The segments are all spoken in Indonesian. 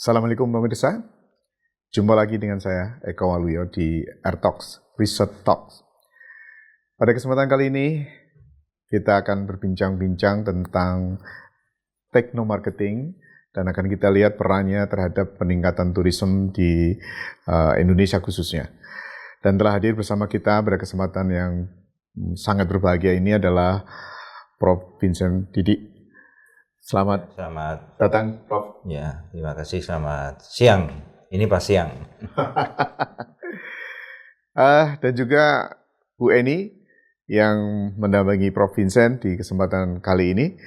Assalamualaikum pemirsa, jumpa lagi dengan saya Eko Waluyo di AirTalks, Research Talks. Pada kesempatan kali ini, kita akan berbincang-bincang tentang teknomarketing dan akan kita lihat perannya terhadap peningkatan turisme di Indonesia khususnya. Dan telah hadir bersama kita pada kesempatan yang sangat berbahagia ini adalah Prof. Vincent Didik. Selamat datang, Prof. Ya, terima kasih. Selamat siang. Ini pas siang. Dan juga Bu Eni yang mendampingi Prof. Vincent di kesempatan kali ini.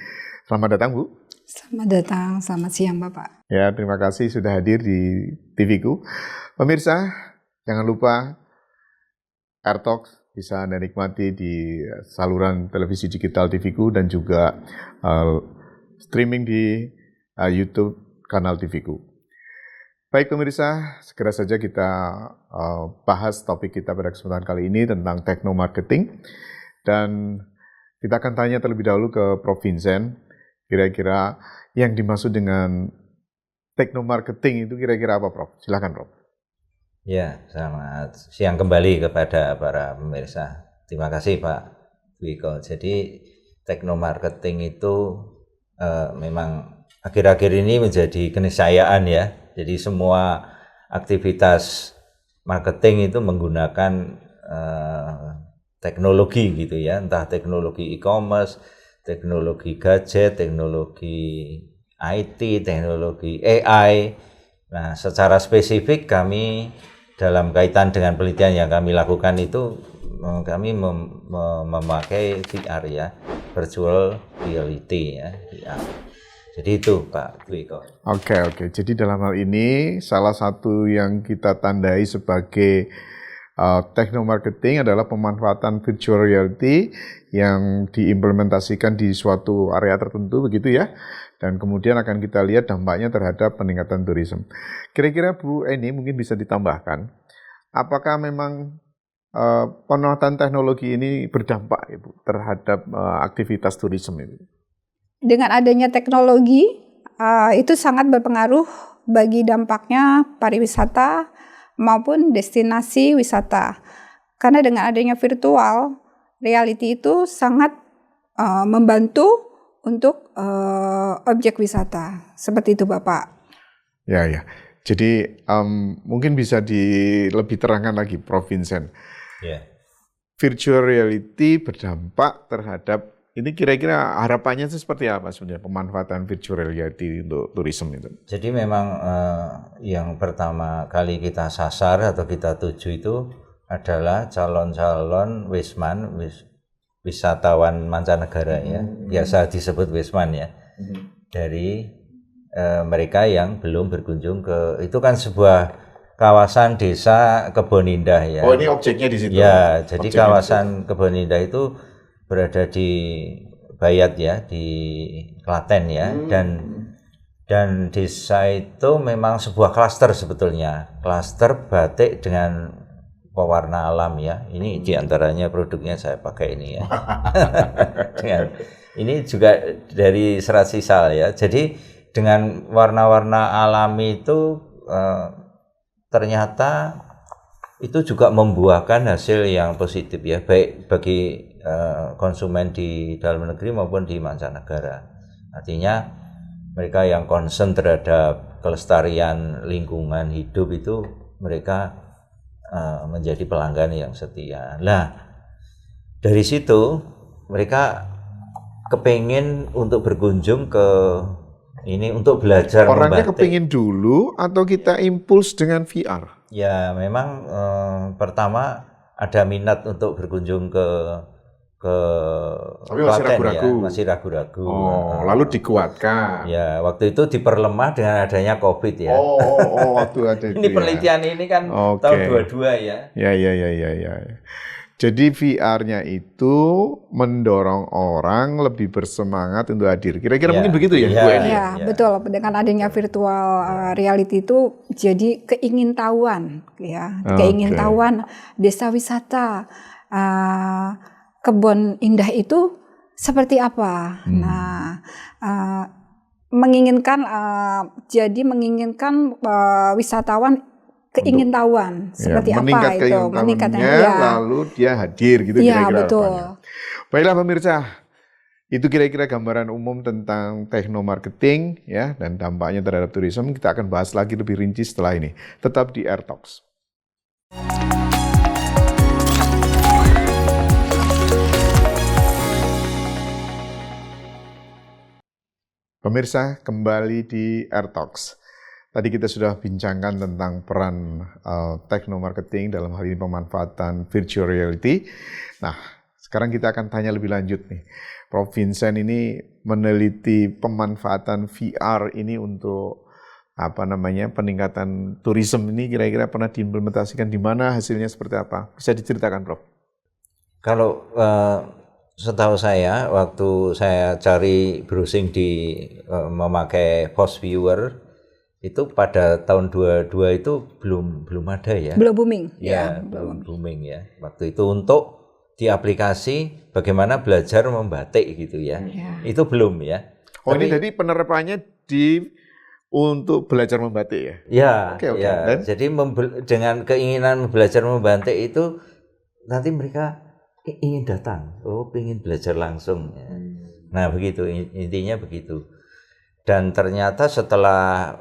Selamat datang, Bu. Selamat datang, selamat siang, Bapak. Ya, terima kasih sudah hadir di TV-ku. Pemirsa, jangan lupa AirTalks bisa Anda nikmati di saluran televisi digital TV-ku dan juga streaming di YouTube kanal TV-ku. Baik pemirsa, segera saja kita bahas topik kita pada kesempatan kali ini tentang teknomarketing. Dan kita akan tanya terlebih dahulu ke Prof. Vincent, kira-kira yang dimaksud dengan teknomarketing itu kira-kira apa, Prof? Silakan, Prof. Ya, selamat siang kembali kepada para pemirsa. Terima kasih Pak Wiko. Jadi teknomarketing itu memang akhir-akhir ini menjadi keniscayaan ya. Jadi semua aktivitas marketing itu menggunakan teknologi gitu ya, entah teknologi e-commerce, teknologi gadget, teknologi IT, teknologi AI. Nah, secara spesifik kami dalam kaitan dengan penelitian yang kami lakukan itu kami memakai VR ya, virtual reality ya, VR. Jadi itu Pak Wiko. Oke. Jadi dalam hal ini salah satu yang kita tandai sebagai teknomarketing adalah pemanfaatan virtual reality yang diimplementasikan di suatu area tertentu begitu ya. Dan kemudian akan kita lihat dampaknya terhadap peningkatan turisme. Kira-kira Bu Eni mungkin bisa ditambahkan, apakah memang pemanfaatan teknologi ini berdampak Ibu terhadap aktivitas turisme itu? Dengan adanya teknologi, itu sangat berpengaruh bagi dampaknya pariwisata maupun destinasi wisata. Karena dengan adanya virtual reality itu sangat membantu untuk objek wisata. Seperti itu Bapak. Ya. Jadi mungkin bisa lebih terangkan lagi Prof. Vincent. Ya. Virtual reality berdampak terhadap, ini kira-kira harapannya itu seperti apa sebenarnya pemanfaatan virtual reality untuk turisme itu? Jadi memang yang pertama kali kita sasar atau kita tuju itu adalah calon-calon wisatawan mancanegara ya, biasa disebut wisman ya, dari mereka yang belum berkunjung ke, itu kan sebuah kawasan desa Kebon Indah ya. Oh, ini objeknya di situ. Ya, jadi kawasan Kebon Indah itu berada di Bayat ya, di Klaten ya, dan desa itu memang sebuah klaster sebetulnya, klaster batik dengan pewarna alam ya. Ini diantaranya produknya saya pakai ini ya. Ini juga dari serat sisal ya. Jadi dengan warna-warna alami itu ternyata itu juga membuahkan hasil yang positif ya, baik bagi konsumen di dalam negeri maupun di mancanegara. Artinya mereka yang concern terhadap kelestarian lingkungan hidup itu mereka menjadi pelanggan yang setia. Nah, dari situ mereka kepingin untuk berkunjung ke ini untuk belajar membatik. Orangnya kepingin dulu atau kita impuls dengan VR? Ya, memang pertama ada minat untuk berkunjung ke tapi masih ragu-ragu. Ya, masih ragu-ragu. Oh, lalu dikuatkan. Ya, waktu itu diperlemah dengan adanya COVID ya. Waktu ada itu. Ini penelitian ini kan tahun 22 ya. Ya. Jadi VR-nya itu mendorong orang lebih bersemangat untuk hadir. Kira-kira mungkin begitu ya, Bu Eni? Ya, betul. Dengan adanya virtual reality itu jadi keingintahuan ya, keingintahuan desa wisata. Kebon Indah itu seperti apa? Nah, menginginkan wisatawan keingintahuan seperti apa meningkat itu, keingintahuannya, ya. lalu dia hadir gitu Iya, kira-kira betul. harapannya. Baiklah pemirsa, itu kira-kira gambaran umum tentang technomarketing ya dan dampaknya terhadap turisme. Kita akan bahas lagi lebih rinci setelah ini. Tetap di Air Talks. Pemirsa, kembali di Air Talks. Tadi kita sudah bincangkan tentang peran technomarketing dalam hal ini pemanfaatan virtual reality. Nah, sekarang kita akan tanya lebih lanjut nih. Prof. Vincent ini meneliti pemanfaatan VR ini untuk peningkatan turisme ini kira-kira pernah diimplementasikan di mana, hasilnya seperti apa? Bisa diceritakan, Prof? Kalau setahu saya, waktu saya cari browsing memakai Post Viewer, itu pada tahun 22 itu belum ada ya. Belum booming. Ya, belum booming ya. Waktu itu untuk di aplikasi bagaimana belajar membatik gitu ya. Itu belum ya. Oh, ini jadi penerapannya untuk belajar membatik ya? Ya, Oke. ya. Dan? Jadi dengan keinginan belajar membatik itu nanti mereka ingin datang. Oh, ingin belajar langsung ya. Nah, begitu intinya begitu. Dan ternyata setelah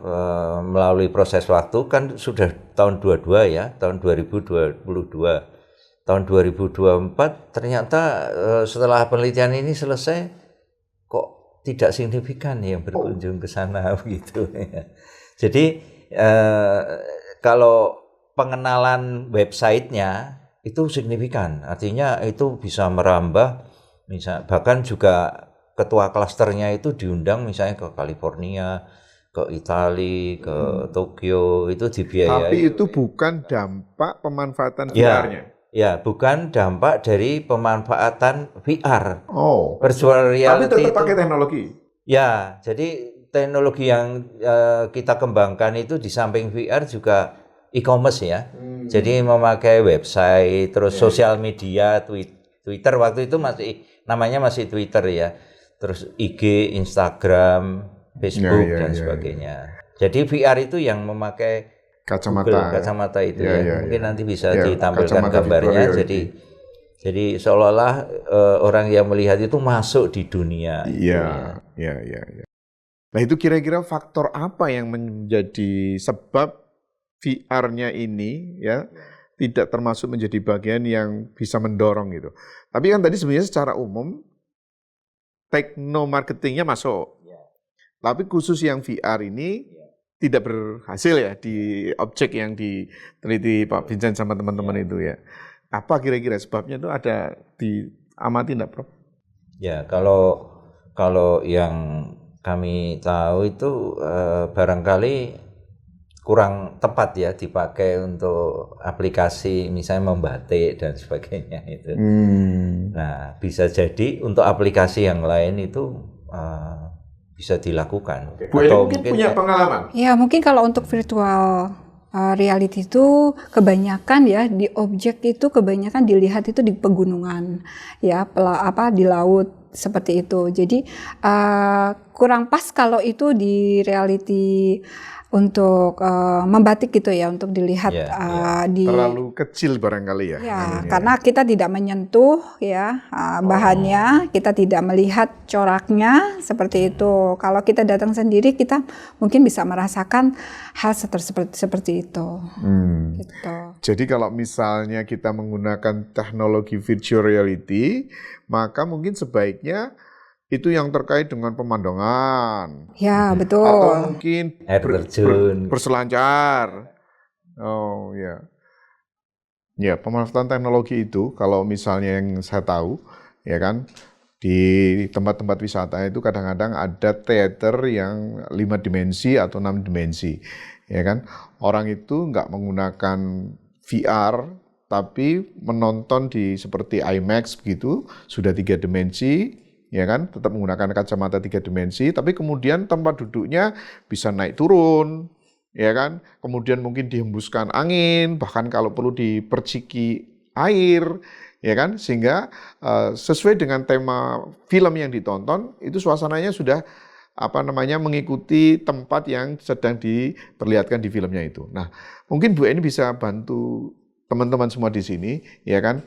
melalui proses waktu kan sudah tahun 22 ya, tahun 2022. Tahun 2024 ternyata setelah penelitian ini selesai kok tidak signifikan yang berkunjung ke sana begitu ya. Jadi kalau pengenalan websitenya itu signifikan, artinya itu bisa merambah, bahkan juga ketua klasternya itu diundang misalnya ke California, ke Italia, ke Tokyo, itu dibiayai. Tapi itu bukan dampak pemanfaatan VR-nya? Ya, bukan dampak dari pemanfaatan VR. Oh, virtual reality tapi tetap pakai teknologi? Ya, jadi teknologi yang kita kembangkan itu di samping VR juga e-commerce ya. Jadi memakai website, terus sosial media, Twitter waktu itu namanya masih Twitter ya. Terus IG, Instagram, Facebook dan sebagainya. Jadi VR itu yang memakai kacamata itu mungkin nanti bisa ditampilkan gambarnya. Jadi seolah-olah orang yang melihat itu masuk di dunia. Iya. Nah, itu kira-kira faktor apa yang menjadi sebab VR-nya ini ya tidak termasuk menjadi bagian yang bisa mendorong gitu. Tapi kan tadi sebenarnya secara umum teknomarketingnya masuk. Tapi khusus yang VR ini tidak berhasil ya di objek yang diteliti Pak Vincent sama teman-teman itu ya. Apa kira-kira sebabnya itu ada diamati enggak, Prof? Ya, kalau yang kami tahu itu barangkali kurang tepat ya dipakai untuk aplikasi misalnya membatik dan sebagainya itu. Nah, bisa jadi untuk aplikasi yang lain itu bisa dilakukan. Bu Eli mungkin punya pengalaman? Ya, mungkin kalau untuk virtual reality itu kebanyakan ya di objek itu kebanyakan dilihat itu di pegunungan ya, di laut seperti itu. Jadi kurang pas kalau itu di reality untuk membatik gitu ya, untuk dilihat terlalu kecil barangkali ya. Ya, karena kita tidak menyentuh ya bahannya, kita tidak melihat coraknya seperti itu. Kalau kita datang sendiri, kita mungkin bisa merasakan hal seperti itu. Gitu. Jadi kalau misalnya kita menggunakan teknologi virtual reality, maka mungkin sebaiknya itu yang terkait dengan pemandangan. Ya, betul. Atau mungkin air terjun, berselancar. Oh ya. Ya, pemanfaatan teknologi itu kalau misalnya yang saya tahu, ya kan, di tempat-tempat wisata itu kadang-kadang ada teater yang 5 dimensi atau 6 dimensi. Ya kan? Orang itu nggak menggunakan VR, tapi menonton di seperti IMAX begitu, sudah 3 dimensi, ya kan, tetap menggunakan kacamata 3 dimensi, tapi kemudian tempat duduknya bisa naik turun, ya kan, kemudian mungkin dihembuskan angin, bahkan kalau perlu diperciki air, ya kan, sehingga sesuai dengan tema film yang ditonton, itu suasananya sudah mengikuti tempat yang sedang diperlihatkan di filmnya itu. Nah, mungkin Bu Eni bisa bantu teman-teman semua di sini, ya kan?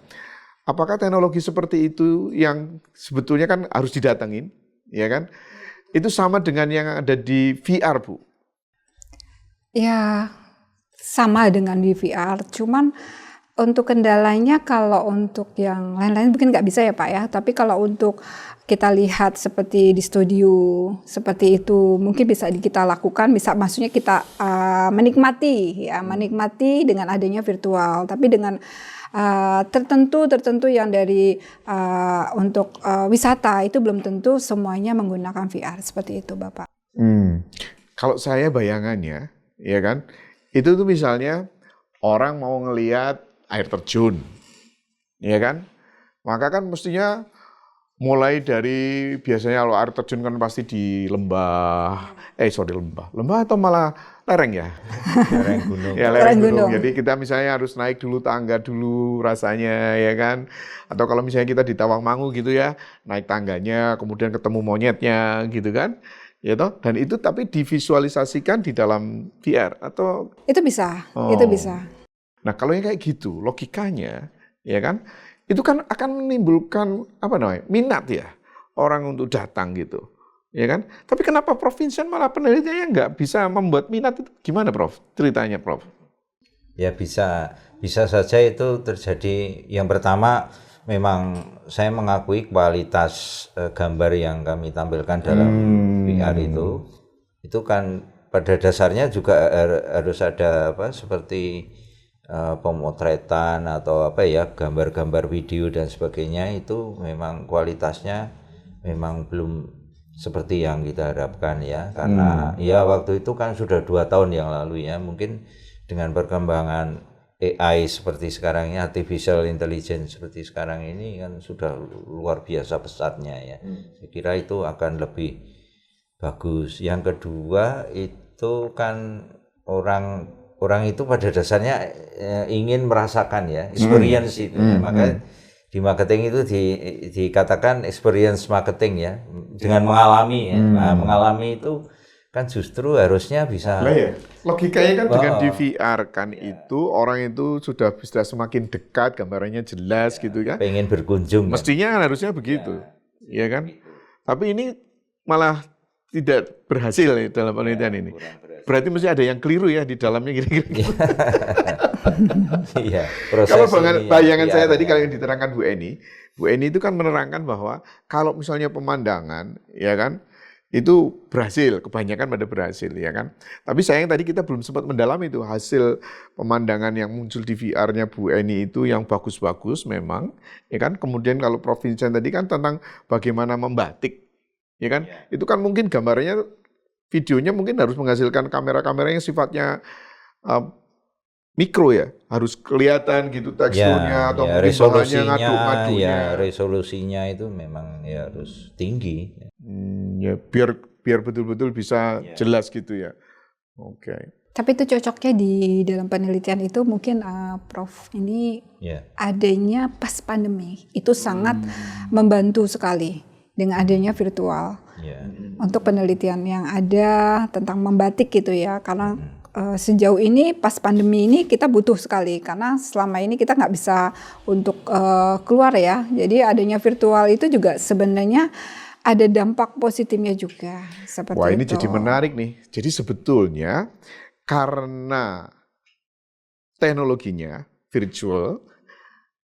Apakah teknologi seperti itu yang sebetulnya kan harus didatengin, ya kan? Itu sama dengan yang ada di VR, Bu? Ya, sama dengan di VR, cuman untuk kendalanya kalau untuk yang lain-lain mungkin nggak bisa ya Pak ya, tapi kalau untuk kita lihat seperti di studio seperti itu mungkin bisa kita lakukan, bisa maksudnya kita menikmati dengan adanya virtual, tapi dengan tertentu yang dari untuk wisata itu belum tentu semuanya menggunakan VR seperti itu Bapak. Kalau saya bayangannya, ya kan, itu tuh misalnya orang mau ngelihat air terjun, ya kan? Maka kan mestinya mulai dari biasanya kalau air terjun kan pasti di lembah atau malah lereng ya? Lereng gunung. Ya lereng gunung. Jadi kita misalnya harus naik dulu tangga dulu rasanya, ya kan? Atau kalau misalnya kita di Tawangmangu gitu ya, naik tangganya, kemudian ketemu monyetnya gitu kan? Ya toh? Dan itu tapi divisualisasikan di dalam VR atau itu bisa. Nah, kalau yang kayak gitu, logikanya, ya kan, itu kan akan menimbulkan minat ya orang untuk datang gitu, ya kan. Tapi kenapa Prof Vincent malah penelitiannya nggak bisa membuat minat itu? Gimana, Prof? Ceritanya, Prof? Ya bisa saja itu terjadi. Yang pertama, memang saya mengakui kualitas gambar yang kami tampilkan dalam VR itu kan pada dasarnya juga harus ada seperti pemotretan atau gambar-gambar video dan sebagainya, itu memang kualitasnya memang belum seperti yang kita harapkan ya, karena ya waktu itu kan sudah 2 tahun yang lalu ya, mungkin dengan perkembangan AI seperti sekarang ini, artificial intelligence seperti sekarang ini kan sudah luar biasa pesatnya ya. Saya kira itu akan lebih bagus. Yang kedua itu kan orang itu pada dasarnya ingin merasakan ya, experience itu. Maka di marketing itu dikatakan experience marketing ya, dengan mengalami ya. Nah, mengalami itu kan justru harusnya bisa. Nah ya, logikanya kan dengan di VR kan itu orang itu sudah semakin dekat, gambarannya jelas gitu kan. Pengen berkunjung. Mestinya kan harusnya begitu, ya kan? Tapi ini malah tidak berhasil ya dalam penelitian ini. Berarti mesti ada yang keliru ya di dalamnya kira-kira. Iya, kalau bayangan saya tadi kalau yang diterangkan Bu Eni itu kan menerangkan bahwa kalau misalnya pemandangan, ya kan, itu berhasil, kebanyakan pada berhasil, ya kan. Tapi sayang tadi kita belum sempat mendalami itu hasil pemandangan yang muncul di VR-nya Bu Eni itu yang bagus-bagus memang, ya kan. Kemudian kalau Prof Vincent tadi kan tentang bagaimana membatik, ya kan. Itu kan mungkin gambarnya, videonya mungkin harus menghasilkan kamera-kamera yang sifatnya mikro ya, harus kelihatan gitu teksturnya atau mungkin bahannya ngadu-ngadunya. Ya, resolusinya itu memang ya harus tinggi. Ya biar betul-betul bisa jelas gitu ya. Oke. Tapi itu cocoknya di dalam penelitian itu mungkin Prof ini adanya pas pandemi itu sangat membantu sekali dengan adanya virtual. Untuk penelitian yang ada tentang membatik gitu ya, karena sejauh ini pas pandemi ini kita butuh sekali karena selama ini kita nggak bisa untuk keluar ya, jadi adanya virtual itu juga sebenarnya ada dampak positifnya juga seperti itu. Wah, ini jadi menarik nih. Jadi sebetulnya karena teknologinya virtual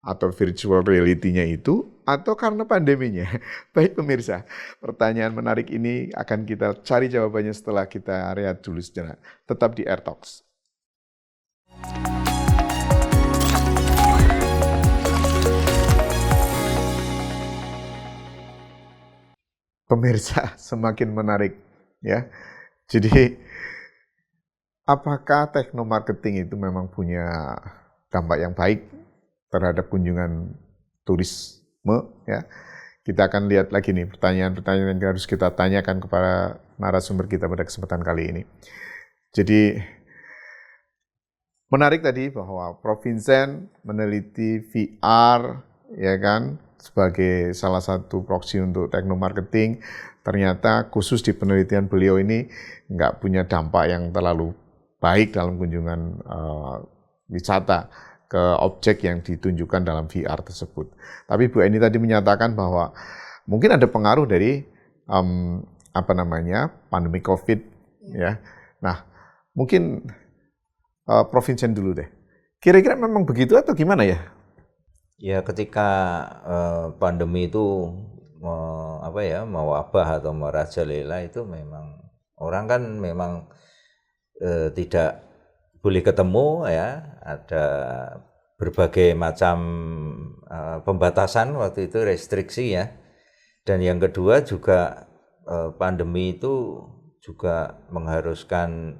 atau virtual reality-nya itu, atau karena pandeminya. Baik pemirsa, pertanyaan menarik ini akan kita cari jawabannya setelah kita rehat dulu sejenak. Tetap di AirTalks. Pemirsa, semakin menarik ya. Jadi apakah teknomarketing itu memang punya dampak yang baik terhadap kunjungan turisme ya? Kita akan lihat lagi nih pertanyaan-pertanyaan yang harus kita tanyakan kepada narasumber kita pada kesempatan kali ini. Jadi menarik tadi bahwa Prof Vincent meneliti VR ya kan sebagai salah satu proksi untuk teknomarketing, ternyata khusus di penelitian beliau ini nggak punya dampak yang terlalu baik dalam kunjungan wisata ke objek yang ditunjukkan dalam VR tersebut. Tapi Bu Eni tadi menyatakan bahwa mungkin ada pengaruh dari pandemi COVID ya. Nah, mungkin Prof. Vincent dulu deh. Kira-kira memang begitu atau gimana ya? Ya, ketika pandemi itu mewabah atau merajalela, itu memang orang kan memang tidak boleh ketemu ya, ada berbagai macam pembatasan waktu itu, restriksi ya. Dan yang kedua juga pandemi itu juga mengharuskan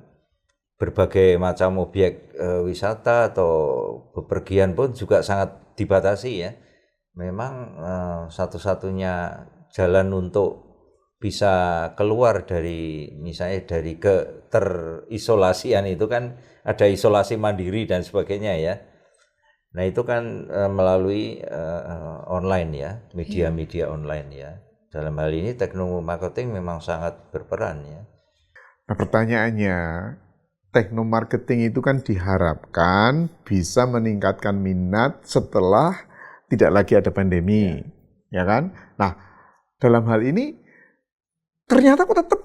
berbagai macam objek wisata atau bepergian pun juga sangat dibatasi ya. Memang satu-satunya jalan untuk bisa keluar dari misalnya dari terisolasian itu kan ada isolasi mandiri dan sebagainya ya. Nah itu kan melalui online ya, media-media online ya. Dalam hal ini teknomarketing memang sangat berperan ya. Nah pertanyaannya, teknomarketing itu kan diharapkan bisa meningkatkan minat setelah tidak lagi ada pandemi, ya kan? Nah, dalam hal ini ternyata kok tetap.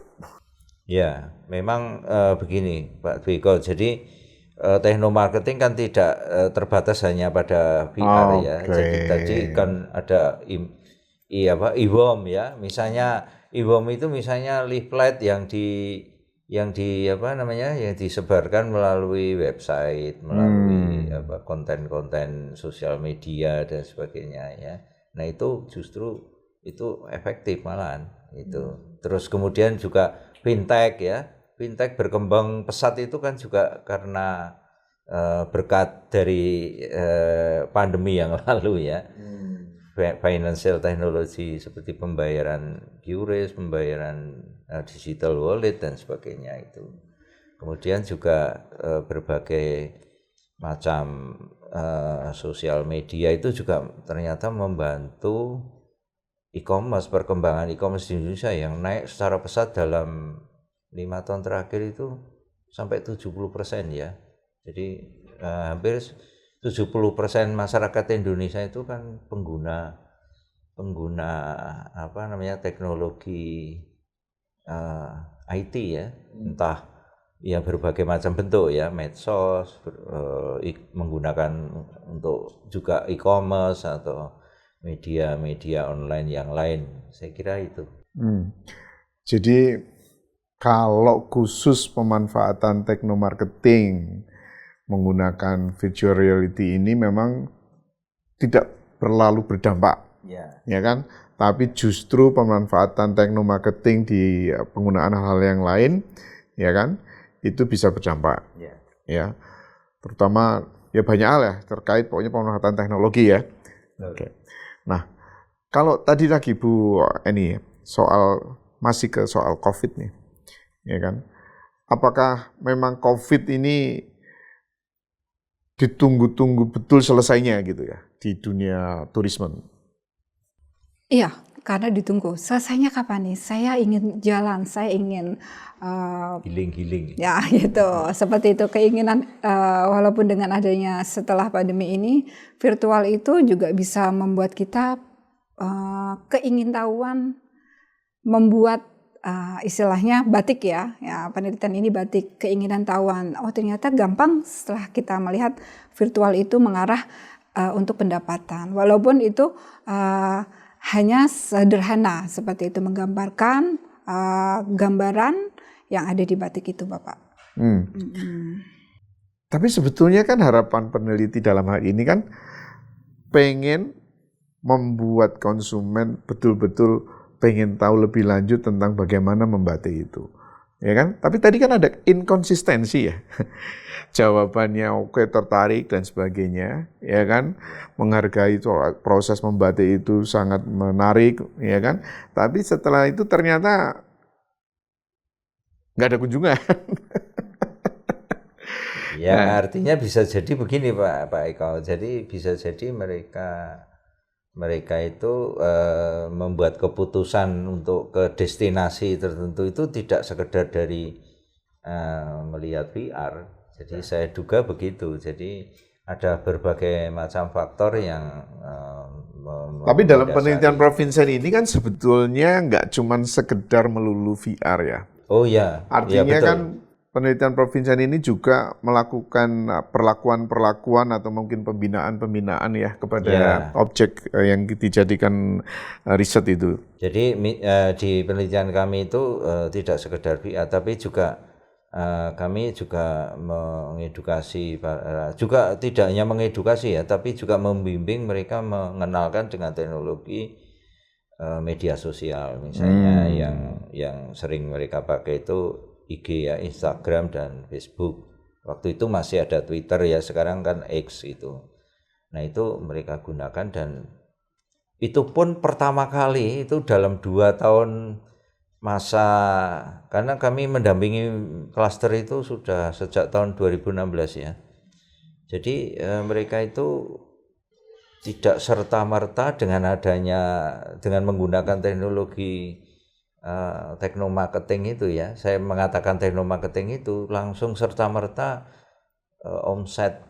Ya, memang begini Pak Dwiko, jadi teknomarketing kan tidak terbatas hanya pada VR ya. Jadi tadi kan ada e-home ya, misalnya e-home itu misalnya leaflet yang disebarkan melalui website, melalui konten-konten sosial media dan sebagainya ya. Nah itu justru itu efektif malahan itu. Terus kemudian juga fintech ya, fintech berkembang pesat itu kan juga karena berkat dari pandemi yang lalu ya. Financial technology seperti pembayaran QRIS, pembayaran digital wallet dan sebagainya itu. Kemudian juga berbagai macam sosial media itu juga ternyata membantu e-commerce, perkembangan e-commerce di Indonesia yang naik secara pesat dalam 5 tahun terakhir itu sampai 70% ya. Jadi hampir 70% masyarakat Indonesia itu kan pengguna teknologi IT ya, entah ya berbagai macam bentuk ya, medsos, menggunakan untuk juga e-commerce atau media-media online yang lain. Saya kira itu. Jadi kalau khusus pemanfaatan teknomarketing menggunakan virtual reality ini memang tidak terlalu berdampak, ya kan? Tapi justru pemanfaatan teknomarketing di penggunaan hal-hal yang lain, ya kan? Itu bisa berdampak, ya. Terutama ya banyak hal ya terkait pokoknya pemanfaatan teknologi ya. Oke. Nah, kalau tadi lagi Bu Eni masih ke soal COVID nih, ya kan? Apakah memang COVID ini ditunggu-tunggu betul selesainya gitu ya di dunia turisme? Iya, karena ditunggu. Selesainya kapan nih? Saya ingin jalan, saya ingin healing. Ya gitu, seperti itu keinginan. Walaupun dengan adanya setelah pandemi ini, virtual itu juga bisa membuat kita keingintahuan membuat istilahnya batik ya, penelitian ini batik, keinginan tahuan. Oh ternyata gampang setelah kita melihat virtual itu mengarah untuk pendapatan. Walaupun itu hanya sederhana seperti itu, menggambarkan gambaran yang ada di batik itu, Bapak. Tapi sebetulnya kan harapan peneliti dalam hal ini kan pengen membuat konsumen betul-betul pengen tahu lebih lanjut tentang bagaimana membatik itu, ya kan? Tapi tadi kan ada inkonsistensi ya, jawabannya oke tertarik dan sebagainya, ya kan? Menghargai proses membatik itu sangat menarik, ya kan? Tapi setelah itu ternyata nggak ada kunjungan. Ya artinya bisa jadi begini Pak Eko, jadi bisa jadi mereka mereka itu membuat keputusan untuk ke destinasi tertentu itu tidak sekedar dari melihat VR. Jadi saya duga begitu. Jadi ada berbagai macam faktor yang Tapi dalam penelitian Prof Vincent ini kan sebetulnya nggak cuma sekedar melulu VR ya. Oh ya, Artinya ya, betul. kan penelitian Prof Vincent ini juga melakukan perlakuan-perlakuan atau mungkin pembinaan-pembinaan ya kepada objek yang dijadikan riset itu. Jadi di penelitian kami itu tidak sekedar VR, tapi juga kami juga mengedukasi, juga tidak hanya mengedukasi ya, tapi juga membimbing mereka mengenalkan dengan teknologi media sosial, misalnya yang sering mereka pakai itu IG ya, Instagram dan Facebook. Waktu itu masih ada Twitter ya, sekarang kan X itu. Nah itu mereka gunakan, dan itu pun pertama kali itu dalam 2 tahun masa, karena kami mendampingi klaster itu sudah sejak tahun 2016 ya. Jadi mereka itu tidak serta-merta dengan menggunakan teknologi teknomarketing itu ya. Saya mengatakan teknomarketing itu langsung serta-merta omset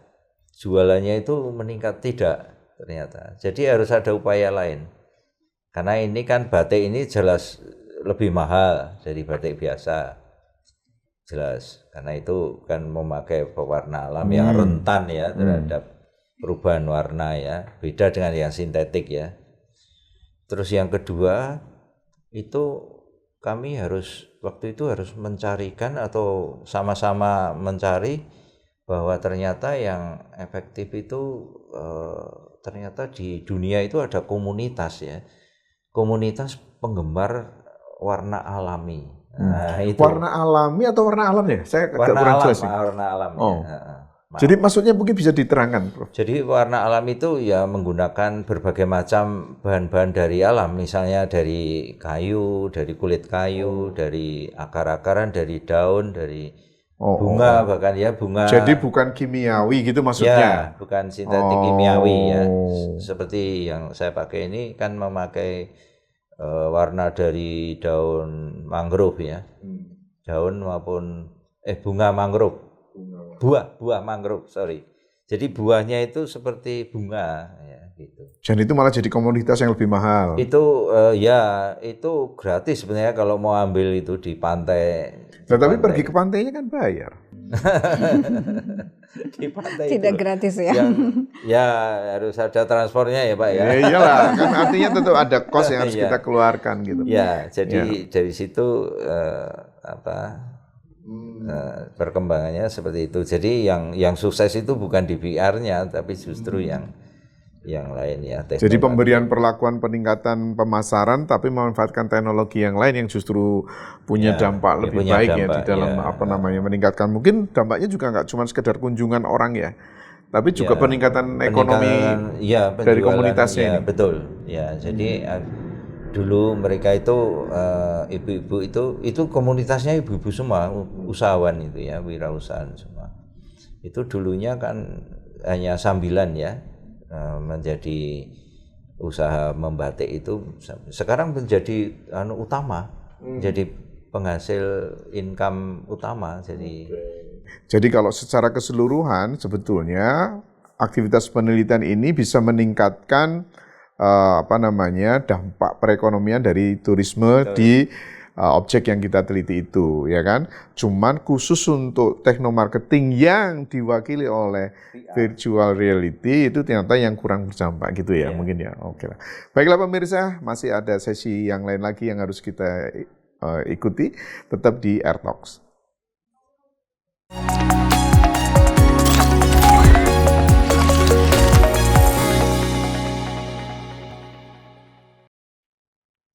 jualannya itu meningkat, tidak ternyata. Jadi harus ada upaya lain. Karena ini kan batik ini jelas lebih mahal dari batik biasa, jelas, karena itu kan memakai pewarna alam yang rentan ya terhadap perubahan warna ya, beda dengan yang sintetik ya. Terus yang kedua itu kami waktu itu harus mencarikan atau sama-sama mencari bahwa ternyata yang efektif itu ternyata di dunia itu ada komunitas ya, komunitas penggemar warna alami. Nah, itu. Warna alami atau warna alam ya? Saya agak kurang jelas. Warna alam. Oh. Jadi maksudnya mungkin bisa diterangkan, Prof. Jadi warna alam itu ya menggunakan berbagai macam bahan-bahan dari alam, misalnya dari kayu, dari kulit kayu, dari akar-akaran, dari daun, dari bunga bahkan ya, bunga. Jadi bukan kimiawi gitu maksudnya? Ya, bukan sintetik kimiawi ya. Seperti yang saya pakai ini kan memakai warna dari daun mangrove ya, daun maupun bunga mangrove, buah mangrove, sorry. Jadi buahnya itu seperti bunga ya gitu. Dan itu malah jadi komoditas yang lebih mahal. Itu ya itu gratis sebenarnya kalau mau ambil itu di pantai. Tapi pergi ke pantainya kan bayar. Di pantai tidak itu gratis ya. Ya harus ada transportnya ya Pak ya. Ya iyalah, kan artinya tentu ada cost yang harus kita keluarkan gitu. Ya, jadi dari situ perkembangannya seperti itu. Jadi yang sukses itu bukan di VR-nya, tapi justru yang lain ya. Jadi pemberian perlakuan peningkatan pemasaran, tapi memanfaatkan teknologi yang lain yang justru punya dampak lebih baik ya di dalam meningkatkan. Mungkin dampaknya juga nggak cuma sekedar kunjungan orang ya, tapi juga peningkatan ekonomi dari komunitasnya. Ya, betul. Ya, jadi dulu mereka itu ibu-ibu itu komunitasnya ibu-ibu semua, usahawan itu ya, wirausahaan semua. Itu dulunya kan hanya sambilan ya. Menjadi usaha membatik itu sekarang menjadi utama, jadi penghasil income utama. Jadi kalau secara keseluruhan sebetulnya aktivitas penelitian ini bisa meningkatkan dampak perekonomian dari turisme di objek yang kita teliti itu, ya kan? Cuman khusus untuk teknomarketing yang diwakili oleh virtual reality itu ternyata yang kurang berdampak gitu ya, mungkin ya. Oke lah. Baiklah pemirsa, masih ada sesi yang lain lagi yang harus kita ikuti, tetap di AirTalks.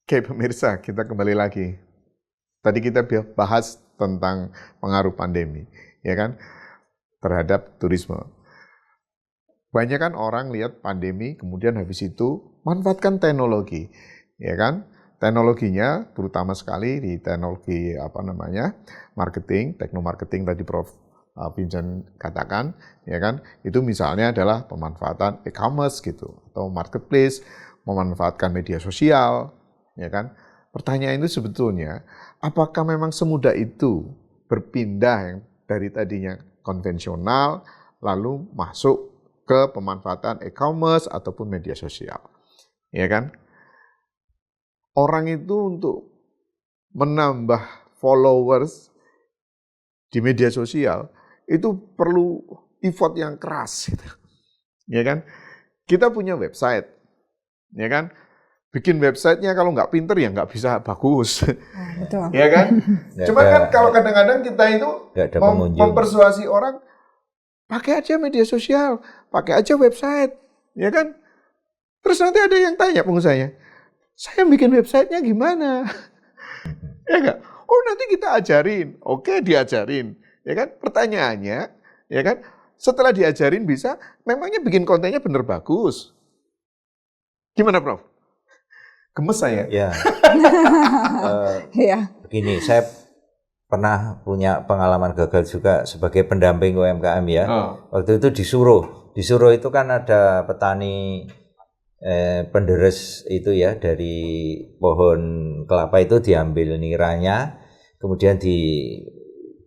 Oke pemirsa, kita kembali lagi. Tadi kita bahas tentang pengaruh pandemi, ya kan, terhadap turisme. Banyak kan orang lihat pandemi, kemudian habis itu manfaatkan teknologi, ya kan? Teknologinya terutama sekali di teknologi marketing, teknomarketing tadi Prof Vincent katakan, ya kan? Itu misalnya adalah pemanfaatan e-commerce gitu atau marketplace memanfaatkan media sosial, ya kan? Pertanyaan itu sebetulnya, apakah memang semudah itu berpindah yang dari tadinya konvensional, lalu masuk ke pemanfaatan e-commerce ataupun media sosial, ya kan? Orang itu untuk menambah followers di media sosial itu perlu effort yang keras, gitu. Ya kan? Kita punya website, ya kan? Bikin websitenya kalau nggak pinter ya nggak bisa bagus, Betul. ya kan? Cuma kan kalau kadang-kadang kita itu mempersuasi orang pakai aja media sosial, pakai aja website, ya kan? Terus nanti ada yang tanya pengusahanya, saya bikin websitenya gimana? Ya nggak? Oh nanti kita ajarin, oke diajarin, ya kan? Pertanyaannya, ya kan? Setelah diajarin bisa, memangnya bikin kontennya bener bagus? Gimana, Prof? Gemes saya. Ya. Iya. Begini, saya pernah punya pengalaman gagal juga sebagai pendamping UMKM ya. Waktu itu disuruh itu kan ada petani penderes itu ya, dari pohon kelapa itu diambil niranya, kemudian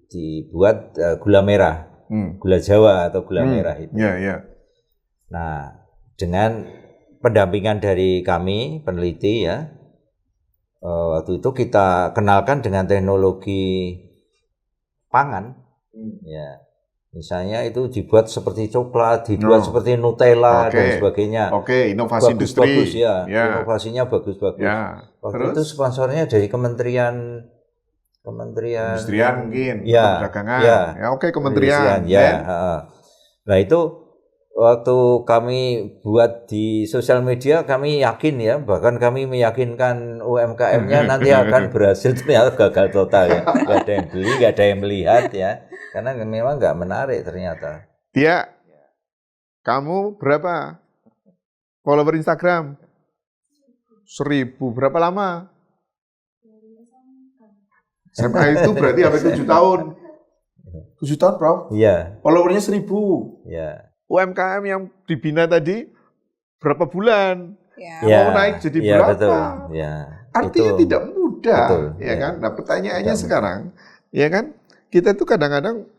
dibuat gula merah, gula Jawa atau gula merah itu. Nah, dengan pendampingan dari kami peneliti ya, waktu itu kita kenalkan dengan teknologi pangan, ya. Misalnya itu dibuat seperti coklat, dibuat seperti Nutella dan sebagainya. Inovasi industri. Bagus ya, inovasinya bagus-bagus. Waktu itu sponsornya dari Kementerian Industrian mungkin, perdagangan. Kementerian. Nah itu waktu kami buat di sosial media, kami yakin ya, bahkan kami meyakinkan UMKM-nya nanti akan berhasil, ternyata gagal total ya. Nggak ada yang beli, nggak ada yang melihat ya. Karena memang nggak menarik ternyata. Dia, kamu berapa follower Instagram? 1.000. Berapa lama? SMA itu berarti sampai 7 tahun. 7 tahun, Prof? Iya. Followernya 1.000. Iya. UMKM yang dibina tadi berapa bulan? Ya. Mau naik jadi Ya, berapa? betul. Ya. Artinya itu tidak mudah, betul, ya kan? Nah, pertanyaannya tidak sekarang, ya kan? Kita itu kadang-kadang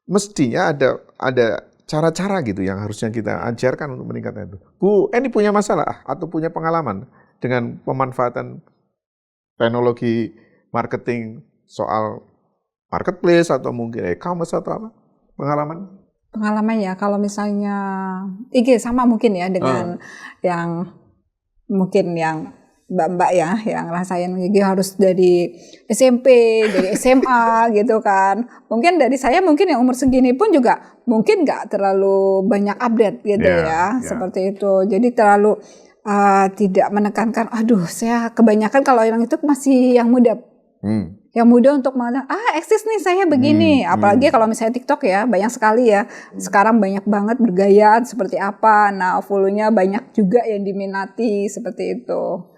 mestinya ada cara-cara gitu yang harusnya kita ajarkan untuk meningkatkan itu. Bu, ini punya masalah atau punya pengalaman dengan pemanfaatan teknologi marketing soal marketplace atau mungkin e-commerce atau apa? Pengalaman ya, kalau misalnya IG sama mungkin ya dengan yang mungkin yang mbak-mbak ya yang rasain IG harus dari SMP, dari SMA gitu kan. Mungkin dari saya mungkin yang umur segini pun juga mungkin nggak terlalu banyak update gitu seperti itu. Jadi terlalu tidak menekankan, aduh saya kebanyakan kalau yang itu masih yang muda. Yang muda untuk mengatakan, eksis nih saya begini. Apalagi kalau misalnya TikTok ya, banyak sekali ya. Sekarang banyak banget bergaya seperti apa. Nah, follow-nya banyak juga yang diminati seperti itu.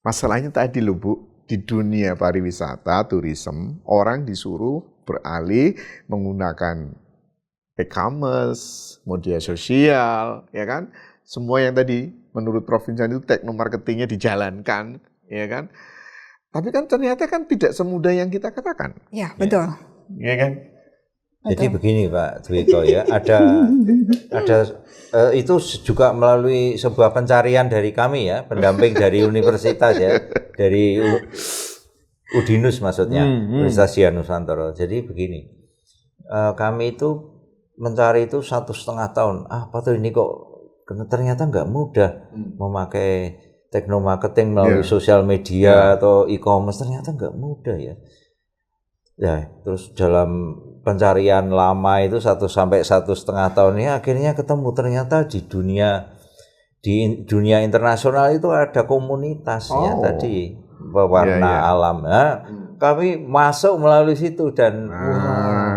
Masalahnya tadi loh Bu, di dunia pariwisata, turisme, orang disuruh beralih menggunakan e-commerce, media sosial, ya kan? Semua yang tadi menurut Prof. Vincent itu teknomarketingnya dijalankan, ya kan? Tapi kan ternyata kan tidak semudah yang kita katakan. Ya, betul. Ya kan? Jadi begini Pak Dwiko ya, ada itu juga melalui sebuah pencarian dari kami ya, pendamping dari universitas ya, dari Udinus maksudnya, Universitas Dian Nusantara. Jadi begini, kami itu mencari itu 1,5 tahun. Apa tuh ini kok ternyata nggak mudah memakai teknomarketing melalui sosial media atau e-commerce, ternyata nggak mudah ya. Ya, terus dalam pencarian lama itu 1 sampai 1,5 tahun ini akhirnya ketemu ternyata di dunia internasional itu ada komunitas ya tadi pewarna alam. Nah, kami masuk melalui situ dan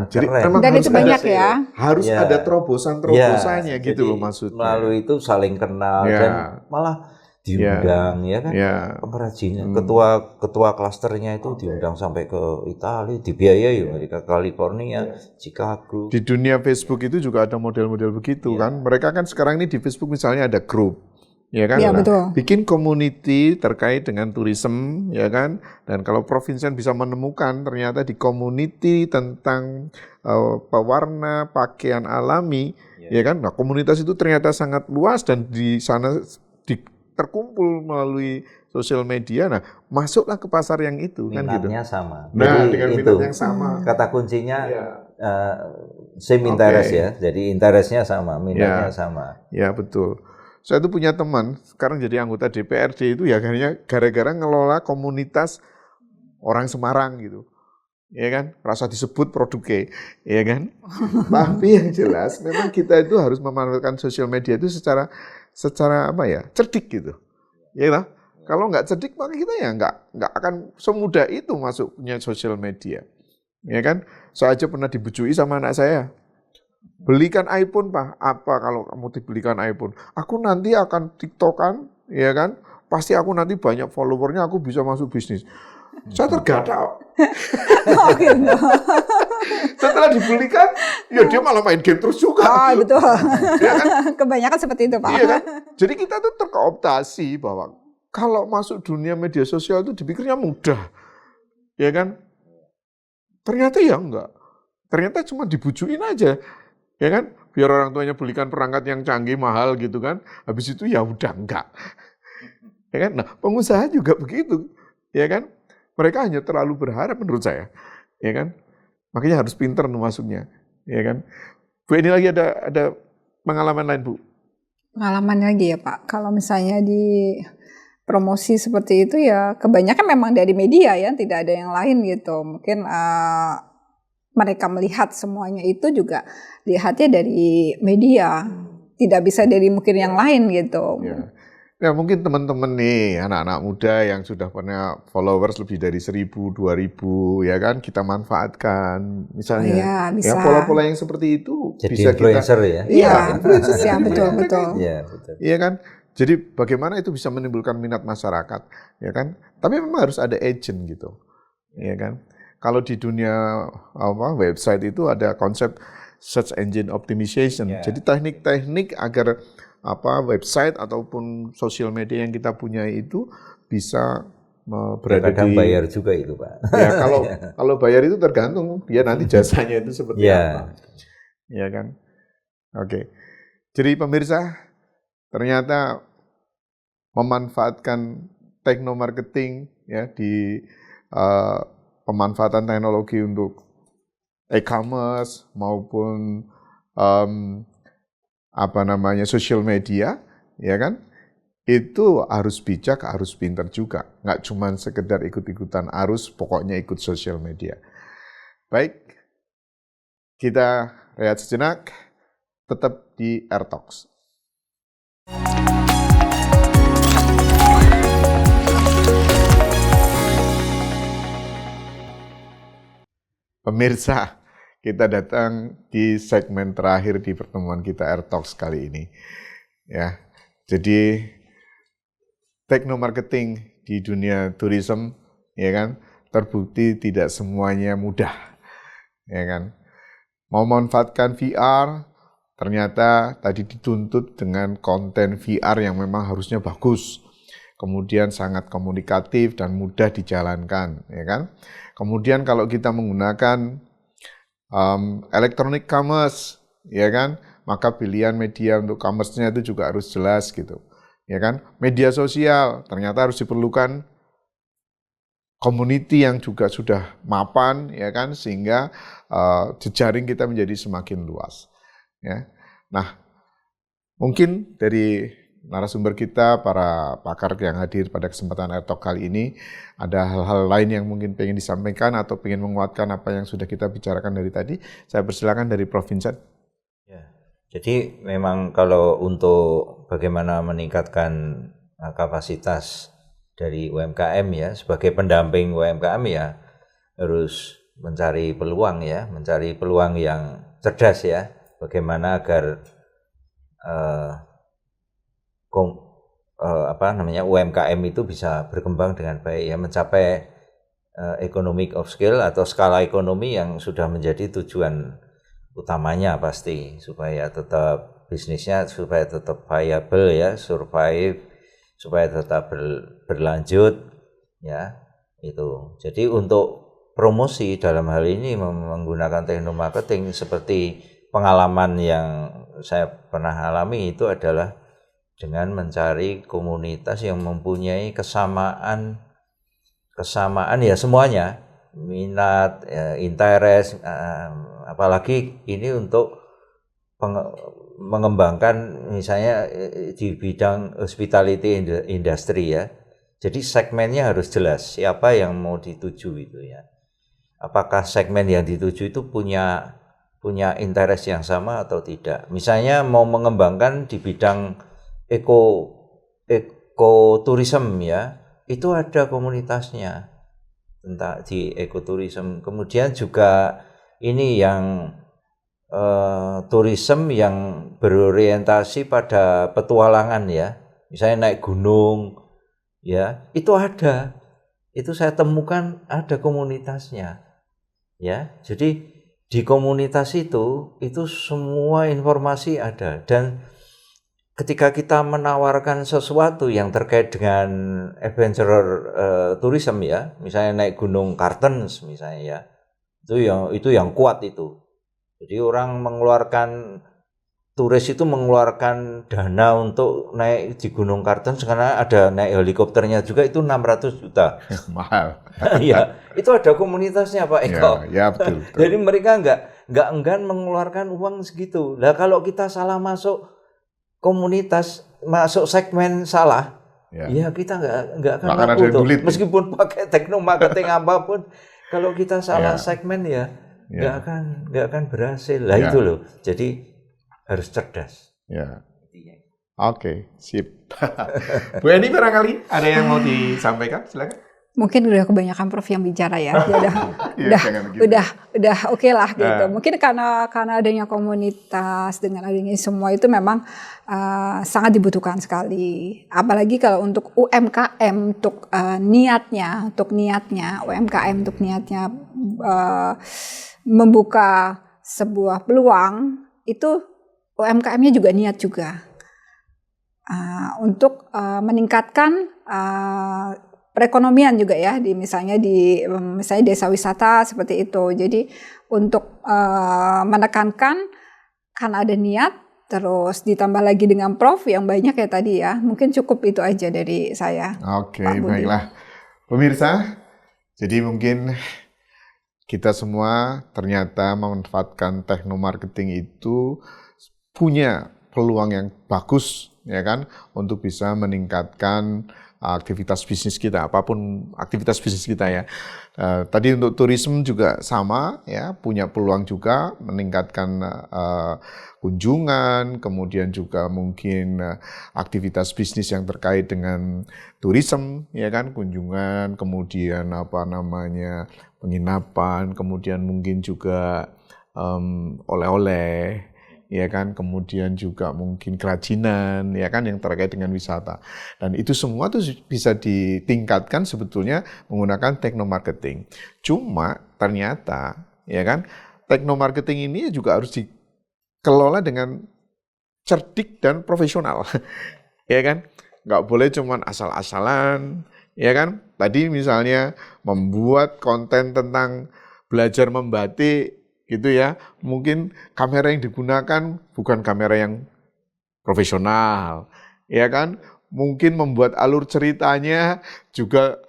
jadi keren. Dan itu banyak ya. Harus ada terobosan-terobosannya gitu loh maksudnya. Melalui itu saling kenal dan malah diundang ya kan, pengrajinnya, ketua klasternya itu diundang sampai ke Italia, dibiayai ke California, Chicago. Di dunia Facebook itu juga ada model-model begitu kan. Mereka kan sekarang ini di Facebook misalnya ada grup, ya kan? Ya, Nah, betul. bikin community terkait dengan tourism, ya kan? Dan kalau Provincian bisa menemukan ternyata di community tentang pewarna pakaian alami, ya kan? Nah, komunitas itu ternyata sangat luas dan di sana terkumpul melalui sosial media. Nah, masuklah ke pasar yang itu, kan gitu. Minatnya sama. Nah, Jadi dengan itu minat yang sama. kata kuncinya Ya. same interest Oke. ya. Jadi interestnya sama, minatnya Ya. sama. Ya, betul. Saya itu punya teman, sekarang jadi anggota DPRD itu ya gara-gara ngelola komunitas orang Semarang gitu. Ya kan? Rasa disebut produknya, ya kan? Tapi yang jelas memang kita itu harus memanfaatkan sosial media itu secara apa ya? Cerdik gitu. Ya kan? Kalau nggak cerdik maka kita ya nggak akan semudah itu masuknya sosial media. Ya kan? Saya aja pernah dibujui sama anak saya. Belikan iPhone, Pak. Apa kalau kamu dibelikan iPhone? Aku nanti akan TikTokan, ya kan? Pasti aku nanti banyak followernya, aku bisa masuk bisnis. Saya tergadak. Oh, gitu. Setelah dibelikan, ya dia malah main game terus juga. Oh, betul. Ya kan? Kebanyakan seperti itu, Pak. Iya kan? Jadi kita tuh terkooptasi bahwa kalau masuk dunia media sosial itu dipikirnya mudah. Ya kan? Ternyata ya enggak. Ternyata cuma dibujuin aja. Ya kan? Biar orang tuanya belikan perangkat yang canggih, mahal gitu kan. Habis itu ya udah enggak. Ya kan? Nah, pengusaha juga begitu. Ya kan? Mereka hanya terlalu berharap menurut saya. Ya kan? Makanya harus pinter masuknya. Ya kan? Bu, ini lagi ada pengalaman lain, Bu? Pengalaman lagi ya, Pak. Kalau misalnya di promosi seperti itu ya kebanyakan memang dari media ya, tidak ada yang lain gitu. Mungkin mereka melihat semuanya itu juga lihatnya dari media, tidak bisa dari mungkin yang lain gitu. Ya mungkin teman-teman nih anak-anak muda yang sudah punya followers lebih dari 1.000, 2.000 ya kan, kita manfaatkan misalnya. Oh, ya, bisa. Ya pola-pola yang seperti itu Jadi bisa influencer kita. ya. Iya, influencer. ya, betul. Iya, betul. Iya kan? Jadi bagaimana itu bisa menimbulkan minat masyarakat, ya kan? Tapi memang harus ada agent gitu. Ya kan? Kalau di dunia website itu ada konsep search engine optimization. Yeah. Jadi teknik-teknik agar website ataupun sosial media yang kita punya itu bisa berada kadang di bayar juga itu, Pak. Ya kalau bayar itu tergantung dia nanti jasanya itu seperti apa. Ya kan? Oke. Jadi pemirsa, ternyata memanfaatkan teknomarketing ya di pemanfaatan teknologi untuk e-commerce maupun sosial media, ya kan? Itu harus bijak, harus pintar juga. Nggak cuma sekedar ikut-ikutan arus, pokoknya ikut sosial media. Baik, kita rehat sejenak, tetap di AirTalks. Pemirsa, kita datang di segmen terakhir di pertemuan kita AirTalks kali ini. Ya, jadi teknomarketing di dunia tourism, ya kan, terbukti tidak semuanya mudah, ya kan. Mau memanfaatkan VR, ternyata tadi dituntut dengan konten VR yang memang harusnya bagus, kemudian sangat komunikatif dan mudah dijalankan, ya kan. Kemudian kalau kita menggunakan electronic commerce, ya kan, maka pilihan media untuk commerce-nya itu juga harus jelas gitu, ya kan. Media sosial ternyata harus diperlukan community yang juga sudah mapan, ya kan, sehingga jejaring kita menjadi semakin luas. Ya. Nah, mungkin dari narasumber kita, para pakar yang hadir pada kesempatan AirTalk kali ini, ada hal-hal lain yang mungkin pengen disampaikan atau pengen menguatkan apa yang sudah kita bicarakan dari tadi. Saya persilakan dari Prof. Vincent. Ya, jadi memang kalau untuk bagaimana meningkatkan kapasitas dari UMKM ya, sebagai pendamping UMKM ya, harus mencari peluang ya, mencari peluang yang cerdas ya, bagaimana agar UMKM itu bisa berkembang dengan baik ya, mencapai economic of scale atau skala ekonomi yang sudah menjadi tujuan utamanya pasti, supaya tetap bisnisnya supaya tetap viable ya, survive, supaya tetap berlanjut ya itu. Jadi untuk promosi dalam hal ini menggunakan teknomarketing seperti pengalaman yang saya pernah alami itu adalah dengan mencari komunitas yang mempunyai kesamaan ya semuanya, minat, interest, apalagi ini untuk mengembangkan misalnya di bidang hospitality industry ya. Jadi segmennya harus jelas siapa yang mau dituju itu ya. Apakah segmen yang dituju itu punya interest yang sama atau tidak. Misalnya mau mengembangkan di bidang ekoturism ya, itu ada komunitasnya tentang di ekoturism. Kemudian juga ini yang tourism yang berorientasi pada petualangan ya, misalnya naik gunung ya, itu ada, itu saya temukan ada komunitasnya ya. Jadi di komunitas itu semua informasi ada, dan ketika kita menawarkan sesuatu yang terkait dengan adventure tourism ya, misalnya naik gunung Kartens misalnya ya, itu yang kuat itu. Jadi orang turis itu mengeluarkan dana untuk naik di Gunung Kartens karena ada naik helikopternya juga, itu 600 juta. Mahal. Iya, itu ada komunitasnya Pak Eko. Ya, betul. Jadi mereka nggak enggan mengeluarkan uang segitu. Nah kalau kita salah masuk komunitas, masuk segmen salah, ya kita nggak akan laku tuh. Meskipun pakai teknomarketing apapun, kalau kita salah segmen ya nggak akan berhasil lah itu loh. Jadi harus cerdas. Ya. Oke, sip. Bu Eni barangkali ada yang mau disampaikan, silakan. Mungkin udah kebanyakan Prof yang bicara ya. Udah oke lah gitu. Mungkin karena adanya komunitas, dengan adanya semua itu memang sangat dibutuhkan sekali. Apalagi kalau untuk UMKM, untuk niatnya membuka sebuah peluang, itu UMKM-nya juga niat juga untuk meningkatkan perekonomian juga ya, misalnya desa wisata seperti itu. Jadi untuk menekankan karena ada niat, terus ditambah lagi dengan Prof yang banyak ya tadi ya. Mungkin cukup itu aja dari saya. Oke, baiklah. Pemirsa, jadi mungkin kita semua ternyata memanfaatkan teknomarketing itu punya peluang yang bagus ya kan, untuk bisa meningkatkan aktivitas bisnis kita, apapun aktivitas bisnis kita ya. Tadi untuk tourism juga sama ya, punya peluang juga meningkatkan kunjungan, kemudian juga mungkin aktivitas bisnis yang terkait dengan tourism ya kan, kunjungan, kemudian penginapan, kemudian mungkin juga oleh-oleh ya kan, kemudian juga mungkin kerajinan ya kan, yang terkait dengan wisata. Dan itu semua tuh bisa ditingkatkan sebetulnya menggunakan teknomarketing. Cuma ternyata ya kan, teknomarketing ini juga harus dikelola dengan cerdik dan profesional. Ya kan? Nggak boleh cuman asal-asalan ya kan. Tadi misalnya membuat konten tentang belajar membatik gitu ya, mungkin kamera yang digunakan bukan kamera yang profesional, ya kan? Mungkin membuat alur ceritanya juga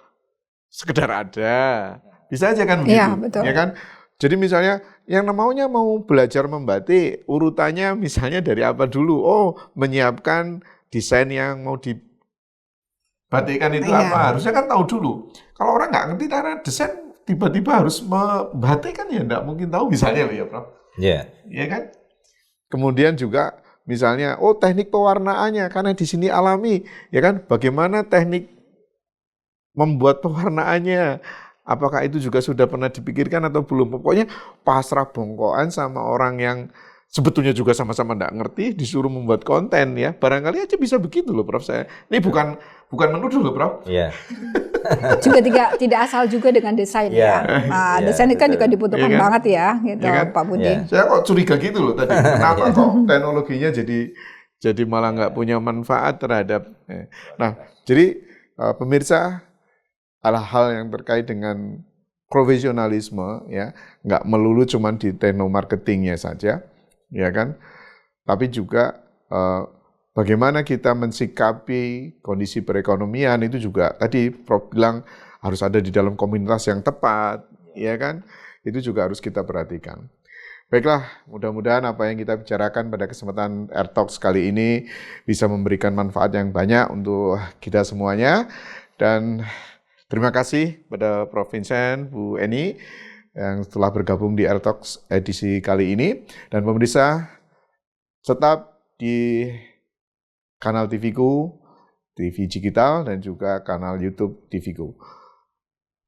sekedar ada, bisa aja kan begitu, ya, betul. Ya kan? Jadi misalnya yang namanya mau belajar membatik, urutannya misalnya dari apa dulu? Oh, menyiapkan desain yang mau dibatikkan itu apa? Harusnya kan tahu dulu. Kalau orang nggak ngerti cara desain, tiba-tiba harus membatik kan ya enggak mungkin tahu, misalnya ya Prof. Iya. Iya kan? Kemudian juga misalnya teknik pewarnaannya karena di sini alami, ya kan? Bagaimana teknik membuat pewarnaannya? Apakah itu juga sudah pernah dipikirkan atau belum? Pokoknya pasrah bongkoan sama orang yang sebetulnya juga sama-sama nggak ngerti, disuruh membuat konten ya. Barangkali aja bisa begitu loh, Prof. Ini bukan menuduh loh, Prof. Iya. Juga tidak asal juga dengan desain Iya. ya. Iya, Desain kan betul. juga dibutuhkan Iya kan? banget ya, gitu, Iya kan? Pak Budi. Iya. Saya kok curiga gitu loh tadi. Kenapa kok teknologinya jadi malah nggak punya manfaat terhadap. Nah, jadi pemirsa, hal-hal yang terkait dengan profesionalisme ya, nggak melulu cuman di teknomarketingnya saja, ya kan? Tapi juga bagaimana kita mensikapi kondisi perekonomian itu juga tadi Prof bilang harus ada di dalam komunitas yang tepat, ya kan? Itu juga harus kita perhatikan. Baiklah, mudah-mudahan apa yang kita bicarakan pada kesempatan AirTalks kali ini bisa memberikan manfaat yang banyak untuk kita semuanya. Dan terima kasih pada Prof Vincent, Bu Eni yang telah bergabung di AirTalks edisi kali ini. Dan pemirsa, tetap di kanal TVku, TV Digital, dan juga kanal YouTube TVku.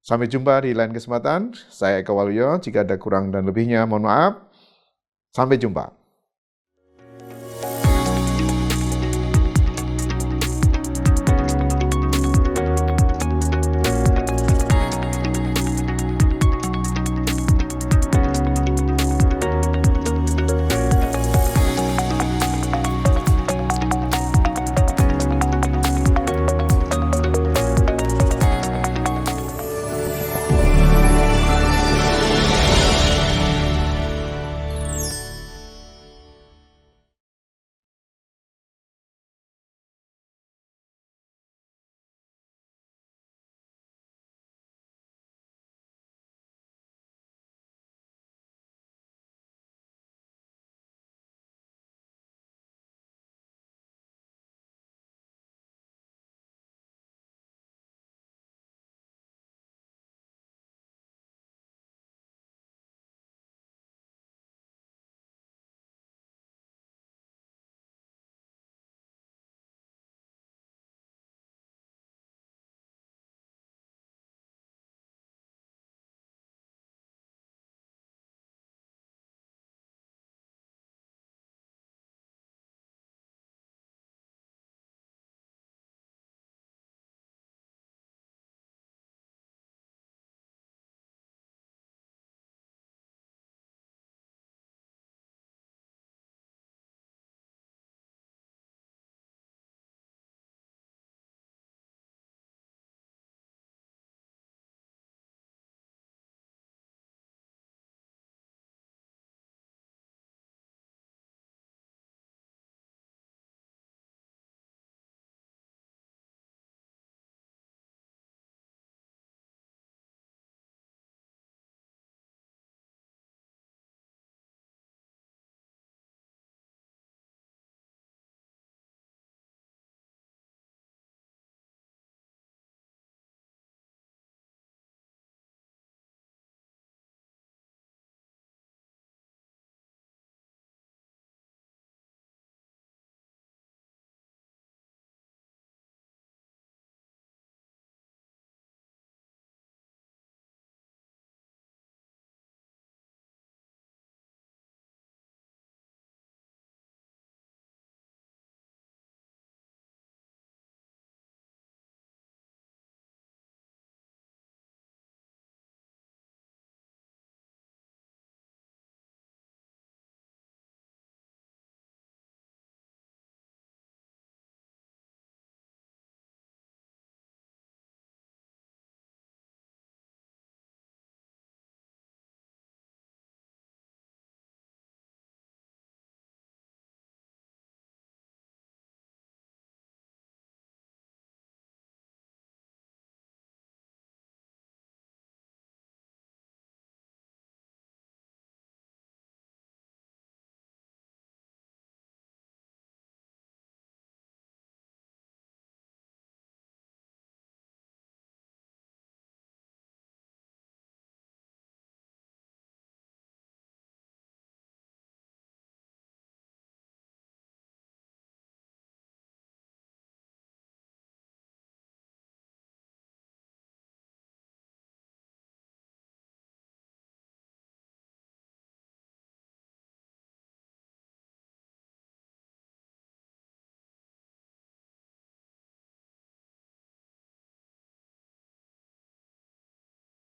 Sampai jumpa di lain kesempatan. Saya Eka Waluyo. Jika ada kurang dan lebihnya, mohon maaf. Sampai jumpa.